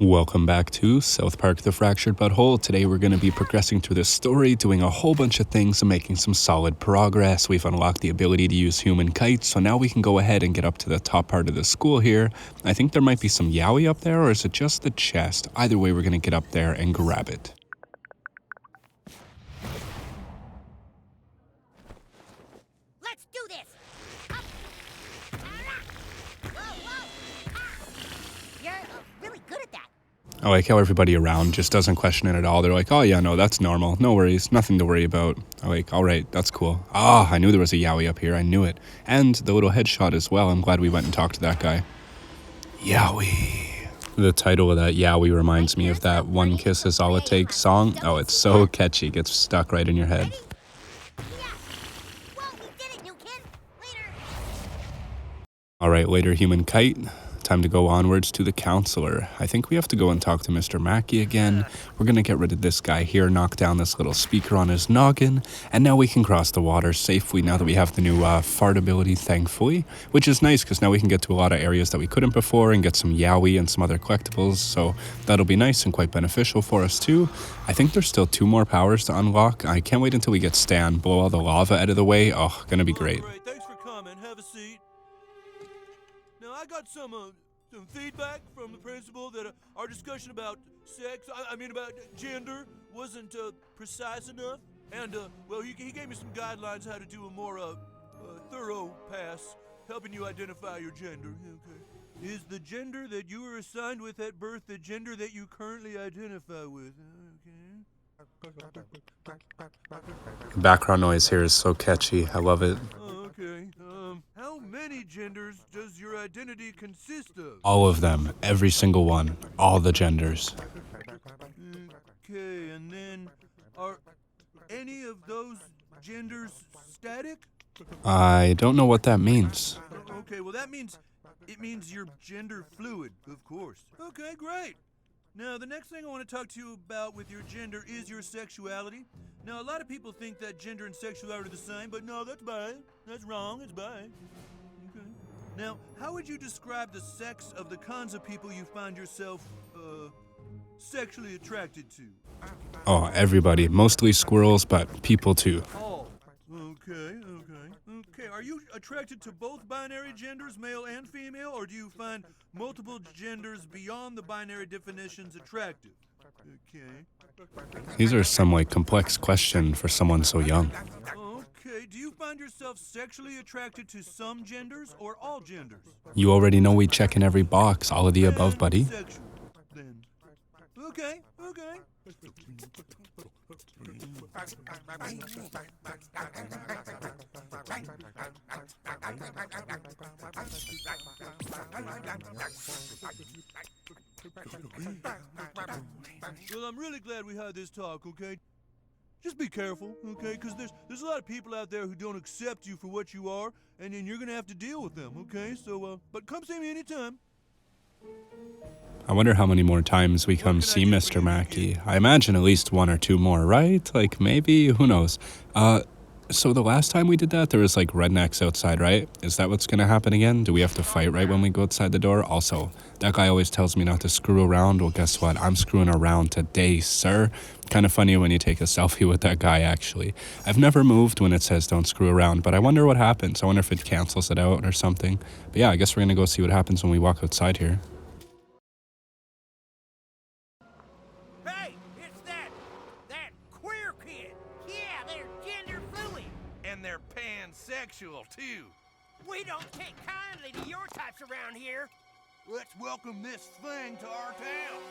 Welcome back to South Park The Fractured Butthole. Today we're going to be progressing through this story, doing a whole bunch of things and making some solid progress. We've unlocked the ability to use human kites, so now we can go ahead and get up to the top part of the school here. I think there might be some yaoi up there, or is it just the chest? Either way, we're going to get up there and grab it. Let's do this! Up! Whoa, whoa! You're really good at that. I like how everybody around just doesn't question it at all. They're like, oh yeah, no, that's normal. No worries. Nothing to worry about. I'm like, all right, that's cool. Ah, I knew there was a yaoi up here. I knew it. And the little headshot as well. I'm glad we went and talked to that guy. Yaoi. The title of that yaoi reminds me of that One Kiss Is All It Takes song. Oh, it's so catchy. Gets stuck right in your head. Yeah! Well, we did it, new kid! Later! All right, later, human kite. Time to go onwards to the counselor. I think we have to go and talk to Mr. Mackey again. We're gonna get rid of this guy here, knock down this little speaker on his noggin, and now we can cross the water safely now that we have the new fart ability, thankfully, which is nice because now we can get to a lot of areas that we couldn't before and get some yaoi and some other collectibles, so that'll be nice and quite beneficial for us too. I think there's still 2 more powers to unlock. I can't wait until we get Stan, blow all the lava out of the way. Oh, gonna be great. Great. Thanks for coming. Have a seat. Now, I got some feedback from the principal that our discussion about sex, about gender, wasn't precise enough. And, well, he gave me some guidelines how to do a more thorough pass, helping you identify your gender. Okay. Is the gender that you were assigned with at birth the gender that you currently identify with? Okay. The background noise here is so catchy. I love it. Okay. How many genders does your identity consist of? All of them. Every single one. All the genders. Okay, and then are any of those genders static? I don't know what that means. Okay, well it means you're gender fluid, of course. Okay, great. Now, the next thing I want to talk to you about with your gender is your sexuality. Now, a lot of people think that gender and sexuality are the same, but no, that's bad. That's wrong. It's bad. Okay. Now, how would you describe the sex of the kinds of people you find yourself, sexually attracted to? Oh, everybody. Mostly squirrels, but people too. Oh, okay. Are you attracted to both binary genders, male and female, or do you find multiple genders beyond the binary definitions attractive? Okay. These are some, complex question for someone so young. Okay. Do you find yourself sexually attracted to some genders or all genders? You already know we check in every box. All of the above, buddy. Sexual, then. Okay. Well, I'm really glad we had this talk, okay? Just be careful, okay? Because there's a lot of people out there who don't accept you for what you are, and then you're gonna have to deal with them, okay? So, but come see me anytime. I wonder how many more times we come see Mr. Mackey. I imagine at least 1 or 2 more, right? Maybe? Who knows? So the last time we did that, there was, rednecks outside, right? Is that what's gonna happen again? Do we have to fight right when we go outside the door? Also, that guy always tells me not to screw around. Well, guess what? I'm screwing around today, sir. Kind of funny when you take a selfie with that guy, actually. I've never moved when it says don't screw around, but I wonder what happens. I wonder if it cancels it out or something. But yeah, I guess we're gonna go see what happens when we walk outside here. Hey, it's that queer kid. Yeah, they're gender fluid. And they're pansexual, too. We don't take kindly to your types around here. Let's welcome this thing to our town.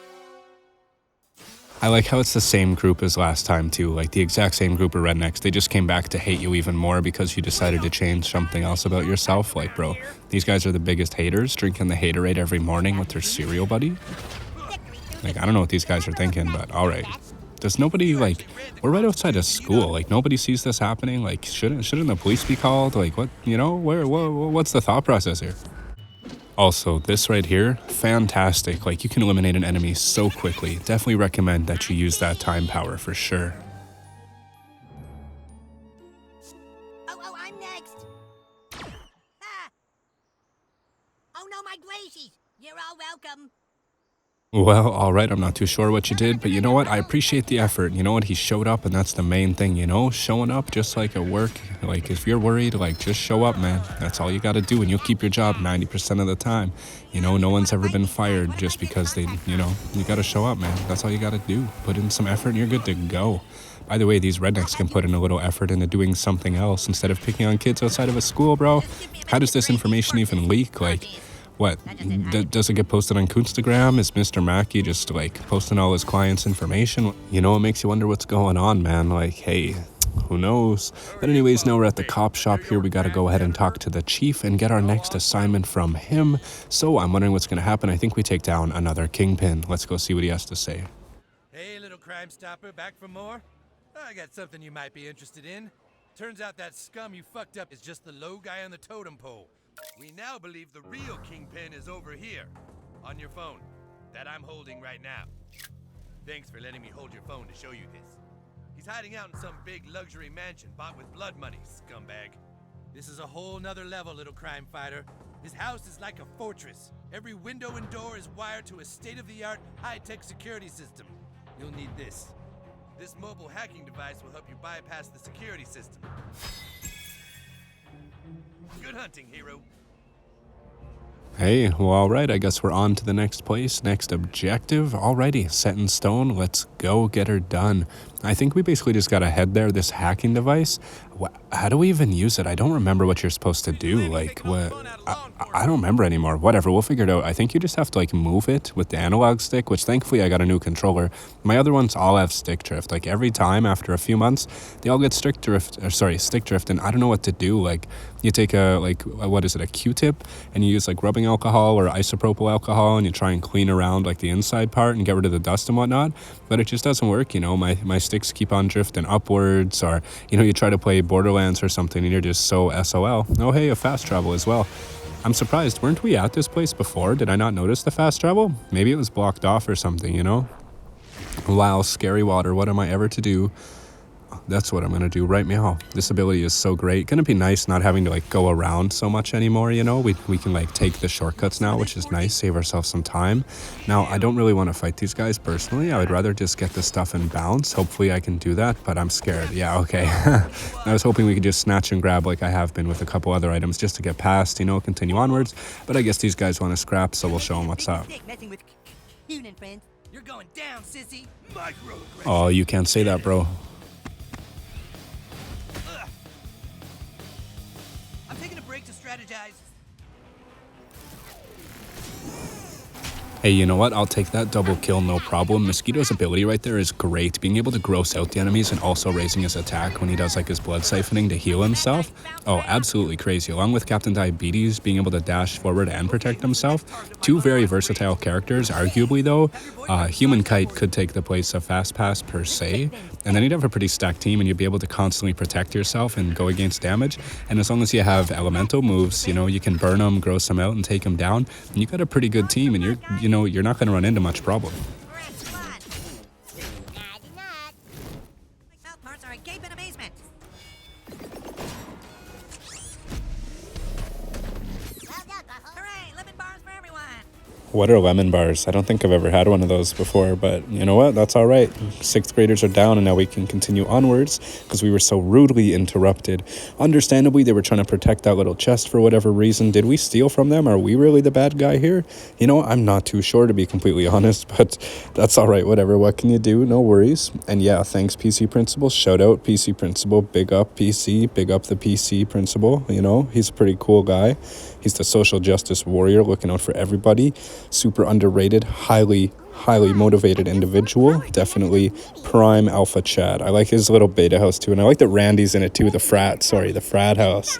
I like how it's the same group as last time, too. The exact same group of rednecks. They just came back to hate you even more because you decided to change something else about yourself. Bro, these guys are the biggest haters, drinking the haterade every morning with their cereal buddy. I don't know what these guys are thinking, but all right. Does nobody, we're right outside of school. Nobody sees this happening. Shouldn't the police be called? What, what's the thought process here? Also, this right here, fantastic. You can eliminate an enemy so quickly. Definitely recommend that you use that time power for sure. Oh, I'm next. Ah. Oh no, my glacies. You're all welcome. Well, all right, I'm not too sure what you did, but you know what? I appreciate the effort. You know what? He showed up, and that's the main thing, you know? Showing up just like at work. Like, if you're worried, like, just show up, man. That's all you got to do, and you'll keep your job 90% of the time. You know, no one's ever been fired just because they, you got to show up, man. That's all you got to do. Put in some effort, and you're good to go. By the way, these rednecks can put in a little effort into doing something else instead of picking on kids outside of a school, bro. How does this information even leak? Like, what? Does it get posted on Instagram? Is Mr. Mackey just like posting all his clients' information? You know, it makes you wonder what's going on, man. Like, hey, who knows? But anyways, now we're at the cop shop here. We got to go ahead and talk to the chief and get our next assignment from him. So I'm wondering what's going to happen. I think we take down another kingpin. Let's go see what he has to say. Hey, little Crime Stopper, back for more? I got something you might be interested in. Turns out that scum you fucked up is just the low guy on the totem pole. We now believe the real kingpin is over here, on your phone, that I'm holding right now. Thanks for letting me hold your phone to show you this. He's hiding out in some big luxury mansion bought with blood money, scumbag. This is a whole nother level, little crime fighter. His house is like a fortress. Every window and door is wired to a state-of-the-art, high-tech security system. You'll need this. This mobile hacking device will help you bypass the security system. Good hunting, hero. Hey, well, all right, I guess we're on to the next place, next objective. Alrighty, set in stone, let's go get her done. I think we basically just gotta head there, this hacking device. How do we even use it? I don't remember what you're supposed to do. Like, what? I don't remember anymore. Whatever, we'll figure it out. I think you just have to, like, move it with the analog stick, which thankfully I got a new controller. My other ones all have stick drift. Like, every time after a few months, they all get stick drift, and I don't know what to do. Like, you take a Q-tip, and you use, like, rubbing alcohol or isopropyl alcohol, and you try and clean around, like, the inside part and get rid of the dust and whatnot. But it just doesn't work, you know? My sticks keep on drifting upwards, or, you try to play Borderlands or something, and you're just so SOL. Oh, hey, a fast travel as well. I'm surprised. Weren't we at this place before? Did I not notice the fast travel? Maybe it was blocked off or something, you know? Wow, scary water. What am I ever to do? That's what I'm going to do right now. This ability is so great. Going to be nice not having to, like, go around so much anymore, you know? We can, like, take the shortcuts now, which is nice. Save ourselves some time. Now, I don't really want to fight these guys personally. I would rather just get the stuff and bounce. Hopefully I can do that, but I'm scared. Yeah, okay. I was hoping we could just snatch and grab like I have been with a couple other items just to get past, continue onwards. But I guess these guys want to scrap, so we'll show them what's up. You're going down, sissy. Oh, you can't say that, bro. I'm taking a break to strategize. Hey, you know what? I'll take that double kill, no problem. Mosquito's ability right there is great. Being able to gross out the enemies and also raising his attack when he does like his blood siphoning to heal himself. Oh, absolutely crazy. Along with Captain Diabetes being able to dash forward and protect himself. Two very versatile characters. Arguably though, Human Kite could take the place of Fast Pass per se. And then you'd have a pretty stacked team and you'd be able to constantly protect yourself and go against damage. And as long as you have elemental moves, you can burn them, gross them out, and take them down. And you got a pretty good team, and you're not going to run into much problem. Mouth parts are agape in amazement. Well done, Buckle. Hooray, lemon bars for everyone. What are lemon bars? I don't think I've ever had one of those before, but you know what? That's all right. Sixth graders are down, and now we can continue onwards because we were so rudely interrupted. Understandably, they were trying to protect that little chest for whatever reason. Did we steal from them? Are we really the bad guy here? I'm not too sure, to be completely honest, but that's all right. Whatever. What can you do? No worries. And yeah, thanks, PC Principal. Shout out, PC Principal. Big up, PC. Big up the PC Principal. He's a pretty cool guy. He's the social justice warrior looking out for everybody. Super underrated, highly motivated individual. Definitely prime alpha Chad. I like his little beta house too, and I like that Randy's in it too, the frat house.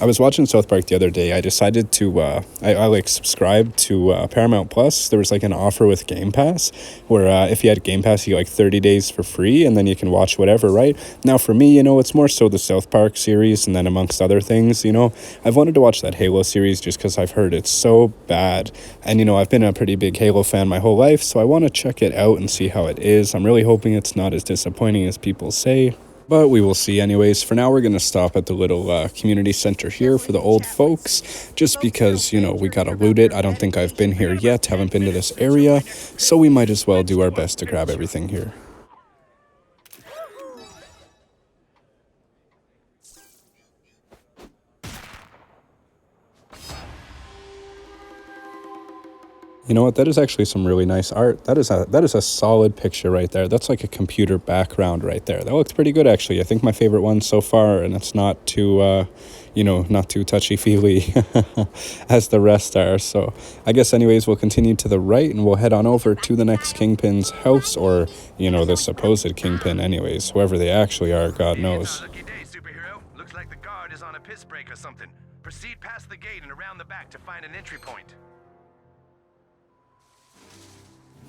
I was watching South Park the other day. I decided to, I subscribed to Paramount Plus. There was like an offer with Game Pass where if you had Game Pass, you get like 30 days for free and then you can watch whatever, right? Now for me, it's more so the South Park series and then amongst other things, I've wanted to watch that Halo series just because I've heard it's so bad. And, I've been a pretty big Halo fan my whole life, so I want to check it out and see how it is. I'm really hoping it's not as disappointing as people say. But we will see anyways. For now, we're going to stop at the little community center here for the old folks, just because, you know, we got to loot it. I don't think I've been here yet, haven't been to this area, so we might as well do our best to grab everything here. You know what? That is actually some really nice art. That is a solid picture right there. That's like a computer background right there. That looks pretty good, actually. I think my favorite one so far, and it's not too, you know, not too touchy-feely as the rest are. So I guess anyways, we'll continue to the right, and we'll head on over to the next Kingpin's house, or, you know, the supposed Kingpin anyways. Whoever they actually are, God knows. Lucky day, superhero. Looks like the guard is on a piss break or something. Proceed past the gate and around the back to find an entry point.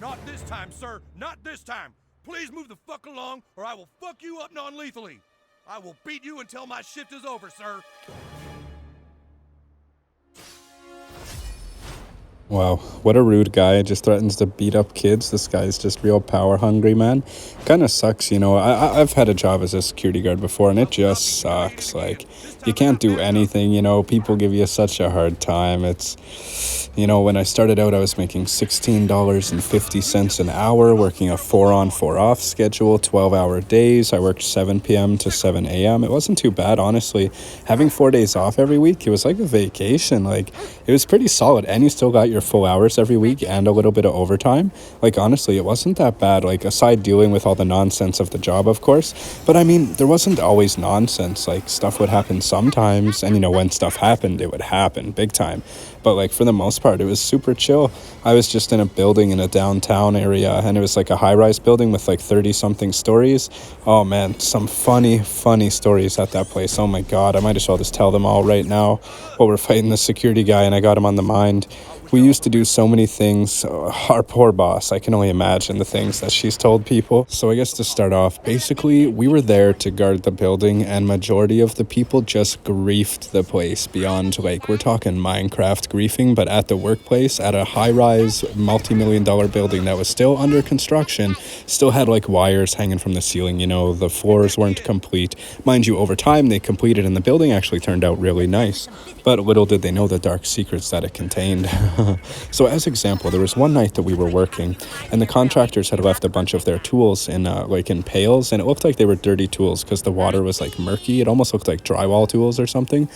Not this time, sir. Not this time. Please move the fuck along, or I will fuck you up non-lethally. I will beat you until my shift is over, sir. Wow, what a rude guy. Just threatens to beat up kids. This guy's just real power hungry, man. Kind of sucks, you know. I've had a job as a security guard before, and it just sucks. Like, you can't do anything, you know. People give you such a hard time. It's, you know, when I started out, I was making $16.50 an hour, working a 4-on, 4-off schedule, 12-hour days. I worked 7 p.m. to 7 a.m. It wasn't too bad, honestly. Having 4 days off every week, it was like a vacation. Like, it was pretty solid, and you still got your full hours every week and a little bit of overtime. Like, honestly, it wasn't that bad, like, aside dealing with all the nonsense of the job, of course. But I mean, there wasn't always nonsense. Like, stuff would happen sometimes, and, you know, when stuff happened, it would happen big time. But, like, for the most part, it was super chill. I was just in a building in a downtown area, and it was like a high-rise building with like 30-something stories. Oh man, some funny stories at that place. Oh my God, I might as well just tell them all right now while we're fighting the security guy and I got him on the mind. We used to do so many things. Our poor boss, I can only imagine the things that she's told people. So I guess to start off, basically, we were there to guard the building, and majority of the people just griefed the place beyond, like, we're talking Minecraft griefing, but at the workplace, at a high-rise, multi-million-dollar building that was still under construction, still had, like, wires hanging from the ceiling, you know, the floors weren't complete. Mind you, over time, they completed, and the building actually turned out really nice. But little did they know the dark secrets that it contained. So as example, there was one night that we were working, and the contractors had left a bunch of their tools in in pails, and it looked like they were dirty tools because the water was like murky. It almost looked like drywall tools or something.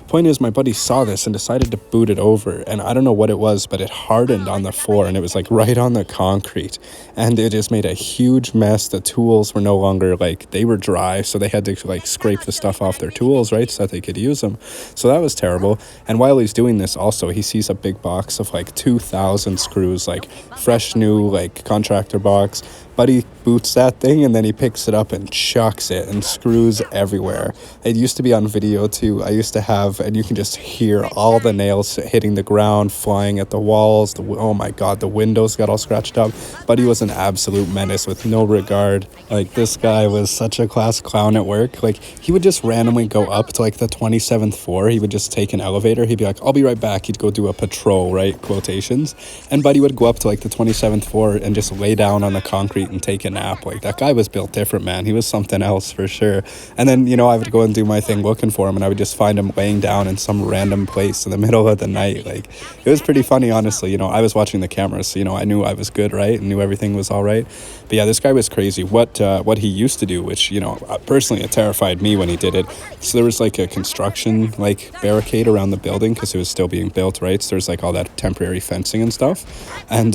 Point is, my buddy saw this and decided to boot it over, and I don't know what it was, but it hardened on the floor, and it was like right on the concrete, and it just made a huge mess. The tools were no longer, like, they were dry, so they had to like scrape the stuff off their tools, right, so that they could use them. So that was terrible. And while he's doing this, also he sees a big box of like 2,000 screws, like fresh new, like, contractor box. Buddy boots that thing, and then he picks it up and chucks it, and screws everywhere. It used to be on video too. I used to have, and you can just hear all the nails hitting the ground, flying at the walls. Oh my God, the windows got all scratched up. Buddy was an absolute menace with no regard. Like, this guy was such a class clown at work. Like, he would just randomly go up to like the 27th floor. He would just take an elevator. He'd be like, I'll be right back. He'd go do a patrol, right? Quotations. And Buddy would go up to like the 27th floor and just lay down on the concrete and take a nap. Like, that guy was built different, man. He was something else for sure. And then, you know, I would go and do my thing looking for him, and I would just find him laying down in some random place in the middle of the night. Like, it was pretty funny, honestly. You know, I was watching the cameras, so, you know, I knew I was good, right? And knew everything was all right. But yeah, this guy was crazy. What he used to do, which, you know, personally, it terrified me when he did it. So there was like a construction, like, barricade around the building because it was still being built, right? So there's like all that temporary fencing and stuff. And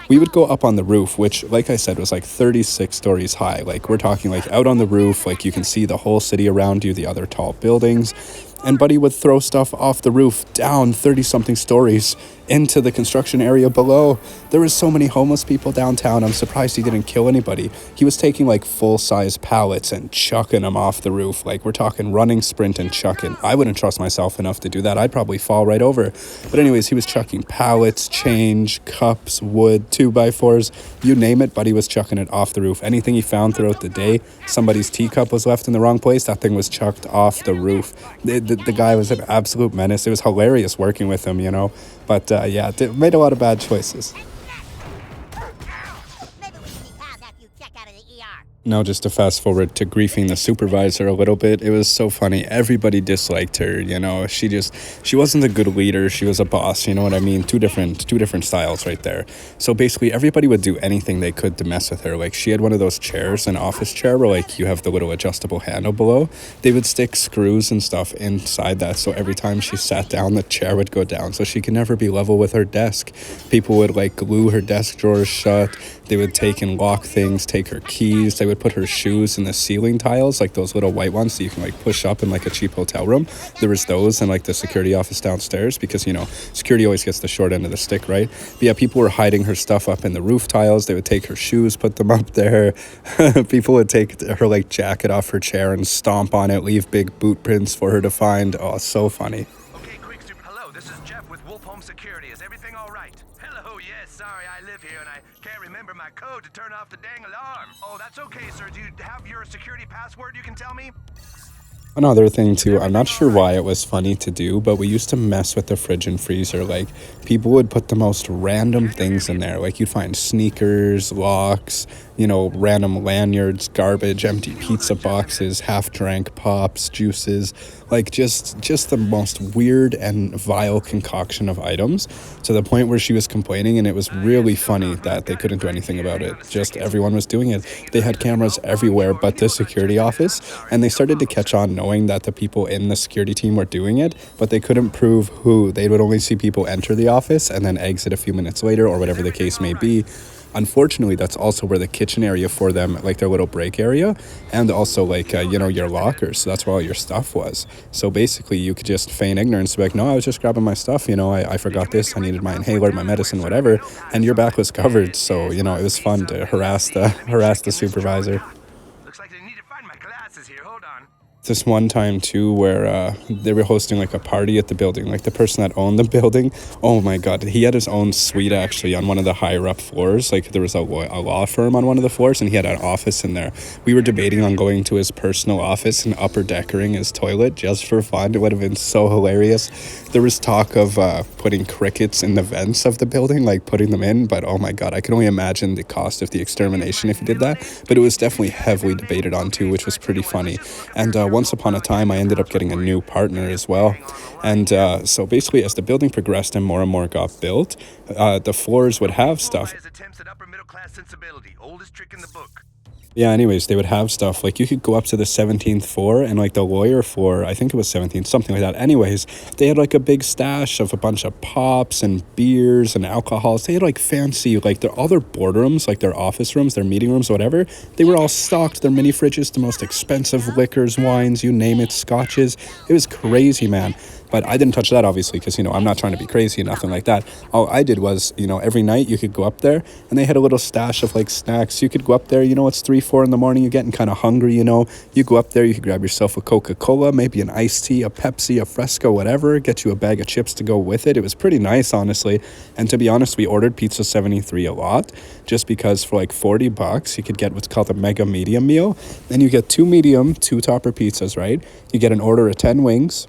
we would go up on the roof, which, like I said, was like 36 stories high. Like, we're talking like out on the roof, like you can see the whole city around you, the other tall buildings. And Buddy would throw stuff off the roof down 30-something stories into the construction area below. There was so many homeless people downtown. I'm surprised he didn't kill anybody. He was taking like full-size pallets and chucking them off the roof. Like, we're talking running, sprint, and chucking. I wouldn't trust myself enough to do that. I'd probably fall right over. But anyways, he was chucking pallets, change, cups, wood, 2x4s, you name it. Buddy was chucking it off the roof. Anything he found throughout the day, somebody's teacup was left in the wrong place, that thing was chucked off the roof. The guy was an absolute menace. It was hilarious working with him, you know. But yeah, made a lot of bad choices. Maybe we should be pals after you check out of the ER. are. Now, just to fast forward to griefing the supervisor a little bit, it was so funny. Everybody disliked her, you know. She wasn't a good leader. She was a boss, you know what I mean? Two different styles right there. So basically, everybody would do anything they could to mess with her. Like, she had one of those chairs, an office chair, where like you have the little adjustable handle below. They would stick screws and stuff inside that, so every time she sat down, the chair would go down, so she could never be level with her desk. People would like glue her desk drawers shut. They would take and lock things, take her keys. They would put her shoes in the ceiling tiles, like those little white ones that you can like push up in like a cheap hotel room. There was those in like the security office downstairs, because, you know, security always gets the short end of the stick, right? But yeah, people were hiding her stuff up in the roof tiles. They would take her shoes, put them up there. People would take her like jacket off her chair and stomp on it, leave big boot prints for her to find. Oh, so funny. Okay, quick, super. Hello, this is Jeff with Wolf Home Security. Is everything all right? Hello, yes, sorry, I live here and I can't remember my code to turn off the dang alarm. Oh, that's okay, sir. Do you have your security password you can tell me? Another thing too, I'm not sure why it was funny to do, but we used to mess with the fridge and freezer. Like, people would put the most random things in there. Like, you'd find sneakers, locks, you know, random lanyards, garbage, empty pizza boxes, half-drank pops, juices. Like, just the most weird and vile concoction of items, to the point where she was complaining, and it was really funny that they couldn't do anything about it. Just everyone was doing it. They had cameras everywhere but the security office, and they started to catch on knowing that the people in the security team were doing it, but they couldn't prove who. They would only see people enter the office and then exit a few minutes later, or whatever the case may be. Unfortunately, that's also where the kitchen area for them, like their little break area, and also like, you know, your lockers. So that's where all your stuff was. So basically, you could just feign ignorance, be like, no, I was just grabbing my stuff. You know, I forgot this. I needed my inhaler, my medicine, whatever. And your back was covered. So, you know, it was fun to harass the supervisor. Looks like I need to find my glasses here. Hold on. This one time too, where they were hosting like a party at the building, like the person that owned the building, oh my god, he had his own suite actually on one of the higher up floors. Like, there was a law firm on one of the floors, and he had an office in there. We were debating on going to his personal office and upper deckering his toilet just for fun. It would have been so hilarious. There was talk of putting crickets in the vents of the building, like putting them in, but oh my god, I can only imagine the cost of the extermination if you did that. But it was definitely heavily debated on too, which was pretty funny. And once upon a time, I ended up getting a new partner as well. And so basically, as the building progressed and more got built, the floors would have stuff. His attempts at upper middle class sensibility. Oldest trick in the book. Yeah, anyways, they would have stuff, like you could go up to the 17th floor, and like the lawyer floor, I think it was 17th, something like that. Anyways, they had like a big stash of a bunch of pops and beers and alcohols. They had like fancy, like all their boardrooms, like their office rooms, their meeting rooms, whatever. They were all stocked, their mini fridges, the most expensive liquors, wines, you name it, scotches. It was crazy, man. But I didn't touch that, obviously, because, you know, I'm not trying to be crazy, nothing like that. All I did was, you know, every night you could go up there, and they had a little stash of, like, snacks. You could go up there, you know, it's 3, 4 in the morning, you're getting kind of hungry, you know. You go up there, you could grab yourself a Coca-Cola, maybe an iced tea, a Pepsi, a Fresco, whatever. Get you a bag of chips to go with it. It was pretty nice, honestly. And to be honest, we ordered Pizza 73 a lot, just because for, like, $40, you could get what's called a mega medium meal. And you get 2 medium, 2 topper pizzas, right? You get an order of 10 wings.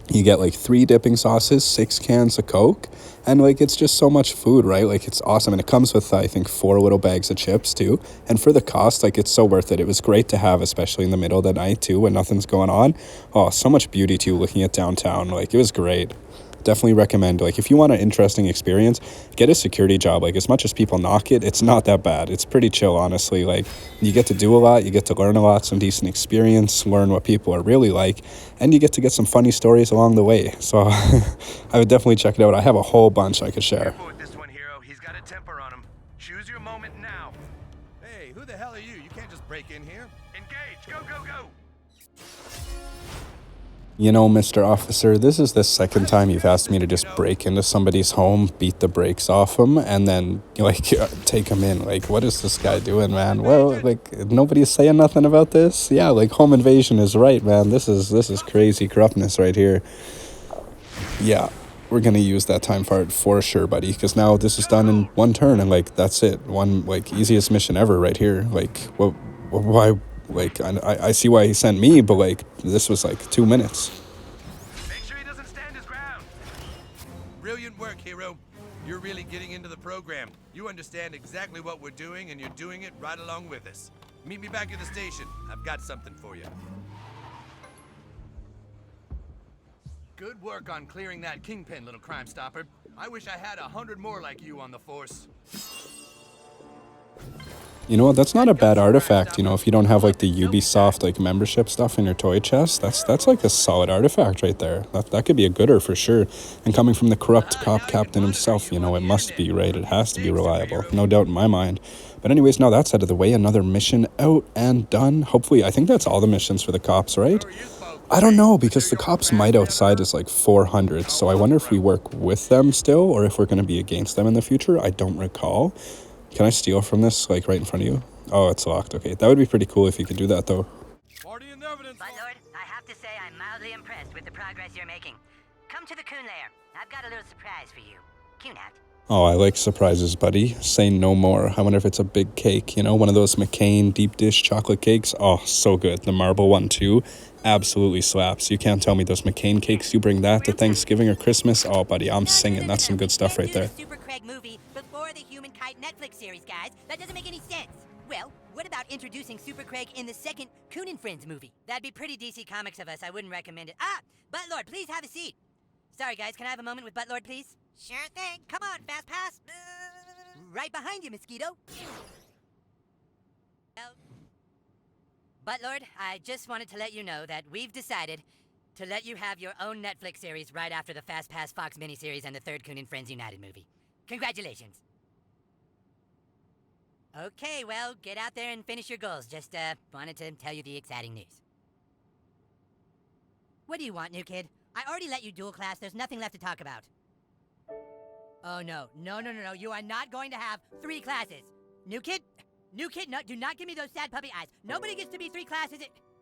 You get like 3 dipping sauces, 6 cans of Coke, and like it's just so much food, right? Like, it's awesome. And it comes with, I think, 4 little bags of chips too. And for the cost, like, it's so worth it. It was great to have, especially in the middle of the night too, when nothing's going on. Oh, so much beauty too, looking at downtown. Like, it was great. Definitely recommend, like, if you want an interesting experience, get a security job. Like, as much as people knock it, it's not that bad. It's pretty chill, honestly. Like, you get to do a lot, you get to learn a lot, some decent experience, learn what people are really like, and you get some funny stories along the way. So I would definitely check it out. I have a whole bunch I could share. Careful with this one, hero. He's got a temper on him. Choose your moment now. Hey, who the hell are you? You can't just break in here. Engage. Go, go, go. You know, Mr. Officer, this is the second time you've asked me to just break into somebody's home, beat the brakes off them, and then, like, take them in. Like, what is this guy doing, man? Well, like, nobody's saying nothing about this? Yeah, like, home invasion is right, man. This is crazy corruptness right here. Yeah, we're gonna use that time fart for sure, buddy, because now this is done in one turn, and, like, that's it. One, like, easiest mission ever right here. Like, why... Like, I see why he sent me, but, like, this was, like, 2 minutes. Make sure he doesn't stand his ground. Brilliant work, hero. You're really getting into the program. You understand exactly what we're doing, and you're doing it right along with us. Meet me back at the station. I've got something for you. Good work on clearing that kingpin, little crime stopper. I wish I had 100 more like you on the force. You know what? That's not a bad artifact. You know, if you don't have like the Ubisoft like membership stuff in your toy chest, that's like a solid artifact right there. That could be a gooder for sure. And coming from the corrupt cop captain himself, you know, it must be, right? It has to be reliable, no doubt in my mind. But anyways, now that's out of the way. Another mission out and done. Hopefully, I think that's all the missions for the cops, right? I don't know, because the cops' might outside is like 400, so I wonder if we work with them still, or if we're going to be against them in the future. I don't recall. Can I steal from this, like, right in front of you? Oh, it's locked. Okay, that would be pretty cool if you could do that, though. Party in evidence. My lord, I have to say I'm mildly impressed with the progress you're making. Come to the coon lair. I've got a little surprise for you. Coon out. Oh, I like surprises, buddy. Say no more. I wonder if it's a big cake, you know, one of those McCain deep dish chocolate cakes. Oh, so good. The marble one, too. Absolutely slaps. You can't tell me those McCain cakes, you bring that to Thanksgiving or Christmas. Oh, buddy, I'm singing. That's some good stuff right there. Super Craig movie before the Human Kite Netflix series, guys. That doesn't make any sense. Well, what about introducing Super Craig in the second Coon and Friends movie? That'd be pretty DC Comics of us. I wouldn't recommend it. Ah, Buttlord, please have a seat. Sorry, guys. Can I have a moment with Buttlord, please? Sure thing. Come on, Fast Pass. Right behind you, Mosquito. Well, Buttlord, I just wanted to let you know that we've decided to let you have your own Netflix series right after the Fast Pass Fox miniseries and the third Coon and Friends United movie. Congratulations. Okay, well, get out there and finish your goals. Just, wanted to tell you the exciting news. What do you want, new kid? I already let you dual class. There's nothing left to talk about. Oh, no. No. You are not going to have 3 classes. New kid, no, do not give me those sad puppy eyes. Nobody gets to be 3 classes.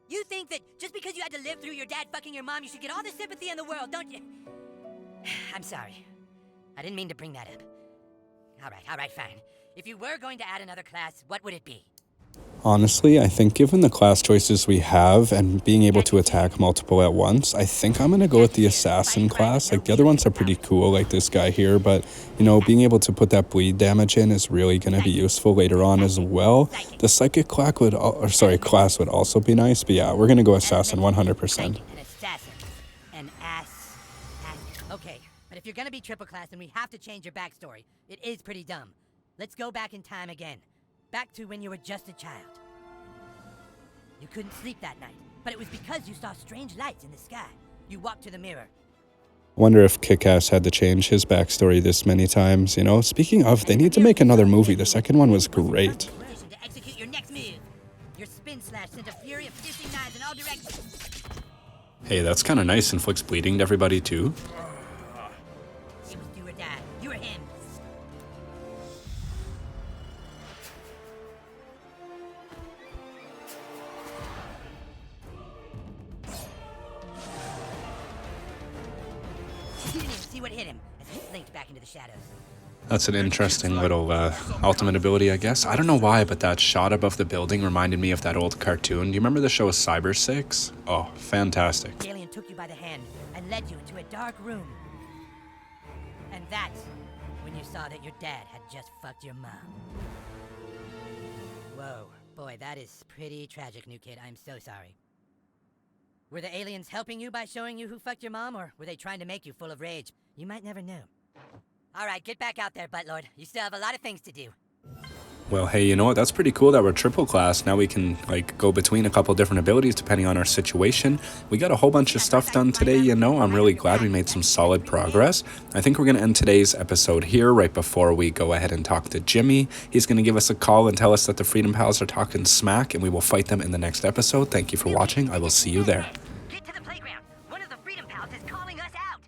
You think that just because you had to live through your dad fucking your mom, you should get all the sympathy in the world, don't you? I'm sorry. I didn't mean to bring that up. All right, fine. If you were going to add another class, what would it be? Honestly, I think given the class choices we have and being able to attack multiple at once, I think I'm going to go with the assassin class. Like, the other ones are pretty cool, like this guy here, but, you know, being able to put that bleed damage in is really going to be useful later on as well. The psychic class would also be nice, but yeah, we're going to go assassin 100%. An assassin. An ass. Okay, but if you're going to be triple class, then we have to change your backstory. It is pretty dumb. Let's go back in time again. Back to when you were just a child. You couldn't sleep that night, but it was because you saw strange lights in the sky. You walked to the mirror. Wonder if Kick-Ass had to change his backstory this many times, you know? Speaking of, they need to make another movie. The second one was great. To execute your next move. Your spin slash sent a fury of piercing knives in all directions. Hey, that's kind of nice. Inflicts bleeding to everybody, too. It was do or die. You or him. See what hit him as he slinked back into the shadows. That's an interesting little ultimate ability, I guess. I don't know why, but that shot above the building reminded me of that old cartoon. Do you remember the show Cyber 6? Oh, fantastic. The alien took you by the hand and led you into a dark room. And that's when you saw that your dad had just fucked your mom. Whoa, boy, that is pretty tragic, new kid. I'm so sorry. Were the aliens helping you by showing you who fucked your mom, or were they trying to make you full of rage? You might never know. All right, get back out there, Buttlord. You still have a lot of things to do. Well, hey, you know what? That's pretty cool that we're triple class. Now we can, like, go between a couple different abilities depending on our situation. We got a whole bunch of stuff done today, you know. I'm really glad we made some solid progress. I think we're going to end today's episode here right before we go ahead and talk to Jimmy. He's going to give us a call and tell us that the Freedom Pals are talking smack, and we will fight them in the next episode. Thank you for watching. I will see you there. Get to the playground. One of the Freedom Pals is calling us out.